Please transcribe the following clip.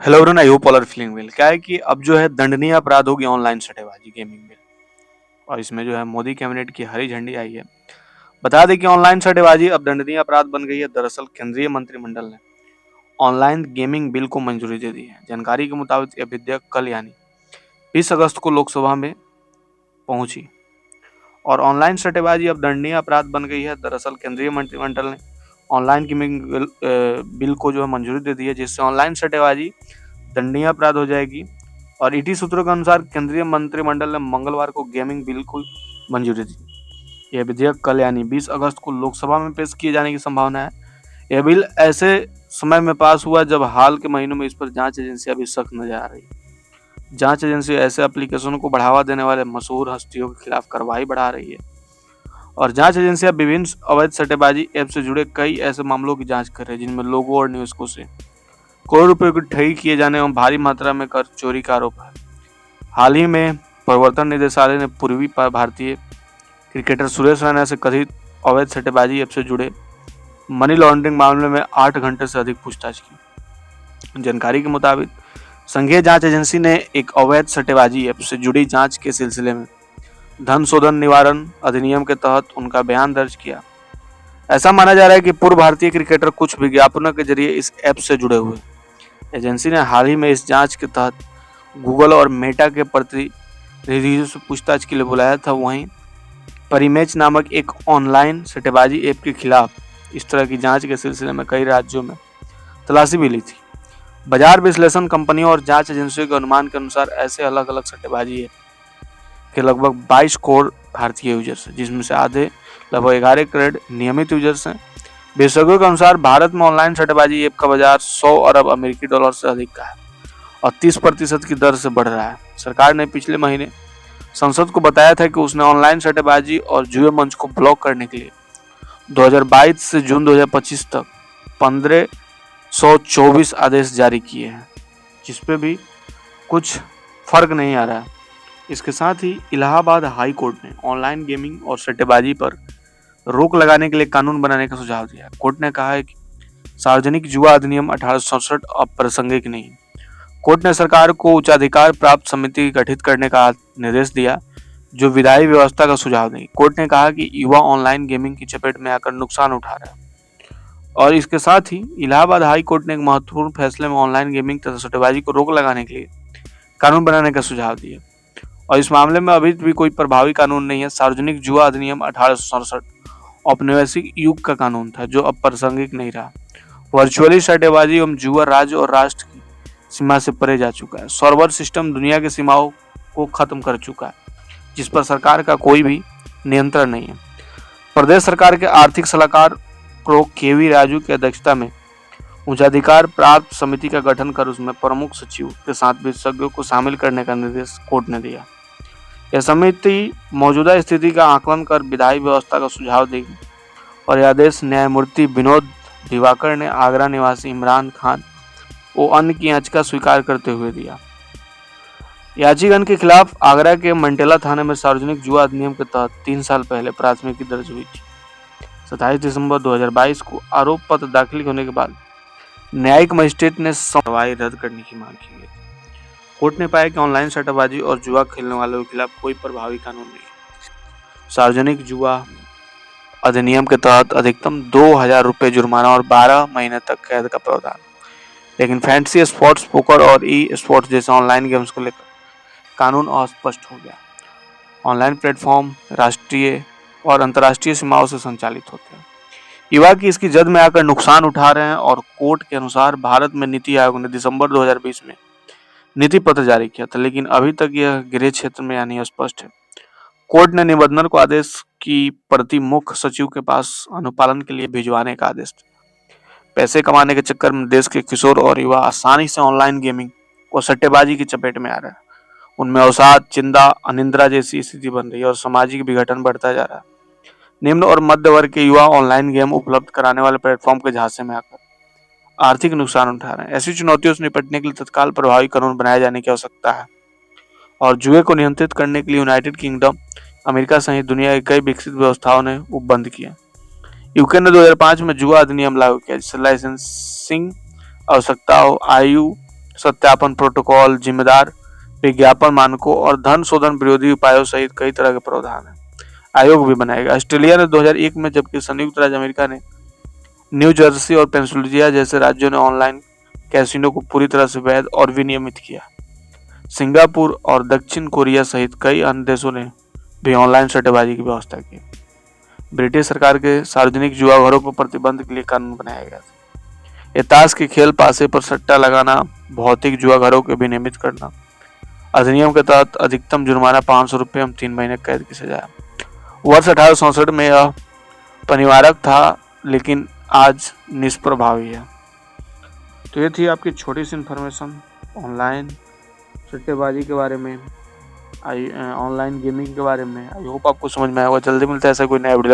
Hello everyone, I hope all are feeling well. क्या है कि अब जो है दंडनीय अपराध हो गया ऑनलाइन सट्टेबाजी गेमिंग में। और इसमें जो है मोदी कैबिनेट की हरी झंडी आई है। बता दें कि ऑनलाइन सट्टेबाजी अब दंडनीय अपराध बन गई है। दरअसल केंद्रीय मंत्रिमंडल ने ऑनलाइन गेमिंग बिल को मंजूरी दे दी है। जानकारी के मुताबिक यह विधेयक कल यानी 20 अगस्त को लोकसभा में पहुंची और ऑनलाइन सट्टेबाजी अब दंडनीय अपराध बन गई है। दरअसल केंद्रीय मंत्रिमंडल ने ऑनलाइन गेमिंग बिल को जो है मंजूरी दे दी है, जिससे ऑनलाइन सट्टेबाजी दंडनीय अपराध हो जाएगी। और ईटी सूत्रों के अनुसार केंद्रीय मंत्रिमंडल ने मंगलवार को गेमिंग बिल को मंजूरी दी। यह विधेयक कल यानी 20 अगस्त को लोकसभा में पेश किए जाने की संभावना है। यह बिल ऐसे समय में पास हुआ जब हाल के महीनों में इस पर जांच एजेंसियां भी सख्त नजर आ रही है। जांच एजेंसी ऐसे एप्लीकेशनों को बढ़ावा देने वाले मशहूर हस्तियों के खिलाफ कार्रवाई बढ़ा रही है और जांच एजेंसियां विभिन्न अवैध सट्टेबाजी ऐप से जुड़े कई ऐसे मामलों की जांच कर रही है जिनमें लोगों और निवेशकों से करोड़ रुपए की ठगी किए जाने एवं भारी मात्रा में कर चोरी का आरोप है। हाल ही में प्रवर्तन निदेशालय ने पूर्वी भारतीय क्रिकेटर सुरेश रैना से कथित अवैध सट्टेबाजी ऐप से जुड़े मनी लॉन्ड्रिंग मामले में 8 घंटे से अधिक पूछताछ की। जानकारी के मुताबिक संघीय जांच एजेंसी ने एक अवैध सट्टेबाजी ऐप से जुड़ी जांच के सिलसिले में धन शोधन निवारण अधिनियम के तहत उनका बयान दर्ज किया। ऐसा माना जा रहा है कि पूर्व भारतीय क्रिकेटर कुछ विज्ञापनों के जरिए इस ऐप से जुड़े हुए। एजेंसी ने हाल ही में इस जांच के तहत गूगल और मेटा के प्रतिनिधियों से पूछताछ के लिए बुलाया था। वहीं परिमेच नामक एक ऑनलाइन सट्टेबाजी ऐप के खिलाफ इस तरह की जांच के सिलसिले में कई राज्यों में तलाशी भी ली थी। बाजार विश्लेषण कंपनियों और जांच एजेंसियों के अनुमान के अनुसार ऐसे अलग अलग सट्टेबाजी ऐप के लगभग 22 करोड़ भारतीय यूजर्स हैं, जिसमें से आधे लगभग 11 करोड़ नियमित यूजर्स हैं। विशेषज्ञों के अनुसार भारत में ऑनलाइन सट्टेबाजी ऐप का बाजार 100 अरब अमेरिकी डॉलर से अधिक का है और 30% की दर से बढ़ रहा है। सरकार ने पिछले महीने संसद को बताया था कि उसने ऑनलाइन सट्टेबाजी और जुए मंच को ब्लॉक करने के लिए 2022 से जून 2025 तक 1524 आदेश जारी किए हैं, जिसपे भी कुछ फर्क नहीं आ रहा है। इसके साथ ही इलाहाबाद हाई कोर्ट ने ऑनलाइन गेमिंग और सट्टेबाजी पर रोक लगाने के लिए कानून बनाने का सुझाव दिया। कोर्ट ने कहा है कि सार्वजनिक जुआ अधिनियम 1867 अप्रासंगिक नहीं। कोर्ट ने सरकार को उच्चाधिकार प्राप्त समिति गठित करने का निर्देश दिया जो विधायी व्यवस्था का सुझाव देगी। कोर्ट ने कहा कि युवा ऑनलाइन गेमिंग की चपेट में आकर नुकसान उठा रहा है और इसके साथ ही इलाहाबाद हाई कोर्ट ने एक महत्वपूर्ण फैसले में ऑनलाइन गेमिंग तथा सट्टेबाजी को रोक लगाने के लिए कानून बनाने का सुझाव दिया और इस मामले में अभी भी कोई प्रभावी कानून नहीं है। सार्वजनिक जुआ अधिनियम 1867 औपनिवेशिक युग का कानून था जो अब प्रासंगिक नहीं रहा। वर्चुअली सट्टेबाजी एवं जुआ राज्य और राष्ट्र की सीमा से परे जा चुका है। सर्वर सिस्टम दुनिया की सीमाओं को खत्म कर चुका है, जिस पर सरकार का कोई भी नियंत्रण नहीं है। प्रदेश सरकार के आर्थिक सलाहकार प्रो केवी राजू की अध्यक्षता में उच्चाधिकार प्राप्त समिति का गठन कर उसमें प्रमुख सचिव के साथ विशेषज्ञों को शामिल करने का निर्देश कोर्ट ने दिया। यह समिति मौजूदा स्थिति का आकलन कर विधायी व्यवस्था का सुझाव देगी और यह आदेश न्यायमूर्ति विनोद दिवाकर ने आगरा निवासी इमरान खान और अन्य की याचिका स्वीकार करते हुए दिया। याचिकन के खिलाफ आगरा के मंटेला थाने में सार्वजनिक जुआ अधिनियम के तहत 3 साल पहले प्राथमिकी दर्ज हुई थी। 27 दिसंबर 2022 को आरोप पत्र दाखिल होने के बाद न्यायिक मजिस्ट्रेट ने सुनवाई रद्द करने की मांग की है। कोर्ट ने पाया कि ऑनलाइन सट्टेबाजी और जुआ खेलने वालों के खिलाफ कोई प्रभावी कानून नहीं है। सार्वजनिक जुआ अधिनियम के तहत अधिकतम 2000 रुपये जुर्माना और 12 महीने तक कैद का प्रावधान, लेकिन फैंटेसी स्पोर्ट्स, पोकर और ई स्पोर्ट्स जैसे ऑनलाइन गेम्स को लेकर कानून अस्पष्ट हो गया। ऑनलाइन प्लेटफॉर्म राष्ट्रीय और अंतर्राष्ट्रीय सीमाओं से संचालित होते हैं। युवा की इसकी जद में आकर नुकसान उठा रहे हैं और कोर्ट के अनुसार भारत में नीति आयोग ने दिसंबर 2020 में नीति पत्र जारी किया था, लेकिन अभी तक यह गृह क्षेत्र में यानी अस्पष्ट है। कोर्ट ने निबंधन को आदेश की प्रति मुख्य सचिव के पास अनुपालन के लिए भिजवाने का आदेश दिया। पैसे कमाने के चक्कर में देश के किशोर और युवा आसानी से ऑनलाइन गेमिंग और सट्टेबाजी की चपेट में आ रहे हैं। उनमें अवसाद, चिंता, अनिद्रा जैसी स्थिति बन रही है और सामाजिक विघटन बढ़ता जा रहा है। निम्न और मध्य वर्ग के युवा ऑनलाइन गेम उपलब्ध कराने वाले प्लेटफॉर्म के झांसे में आकर आर्थिक नुकसान उठा रहे हैं। ऐसी चुनौतियों से निपटने के लिए तत्काल प्रभावी कानून बनाए जाने की आवश्यकता है और जुए को नियंत्रित करने के लिए यूनाइटेड किंगडम, अमेरिका सहित दुनिया की कई विकसित व्यवस्थाओं ने उपबंध किया। यूके ने 2005 में जुआ अधिनियम लागू किया जिससे लाइसेंसिंग आवश्यकताओं, आयु सत्यापन प्रोटोकॉल, जिम्मेदार विज्ञापन मानकों और धन शोधन विरोधी उपायों सहित कई तरह के प्रावधान है। आयोग भी बनाएगा। ऑस्ट्रेलिया ने 2001 में, जबकि संयुक्त राज्य अमेरिका ने न्यू जर्सी और पेंसिल्वेनिया जैसे राज्यों ने ऑनलाइन कैसीनो को पूरी तरह से वैध और विनियमित किया। सिंगापुर और दक्षिण कोरिया सहित कई अन्य देशों ने भी ऑनलाइन सट्टेबाजी की व्यवस्था की। ब्रिटिश सरकार के सार्वजनिक जुआ घरों पर प्रतिबंध के लिए कानून बनाया गया था। ये ताश के खेल, पासे पर सट्टा लगाना, भौतिक जुआ घरों को विनियमित करना। अधिनियम के तहत अधिकतम जुर्माना 500 रुपये एवं 3 महीने कैद की सजा। वर्ष 1867 में यह अनिवार्य था, लेकिन आज निष्प्रभावी है। तो ये थी आपकी छोटी सी इन्फॉर्मेशन ऑनलाइन सट्टेबाजी के बारे में, ऑनलाइन गेमिंग के बारे में। आई होप आपको समझ में आएगा। जल्दी मिलता है ऐसा कोई नया वीडियो।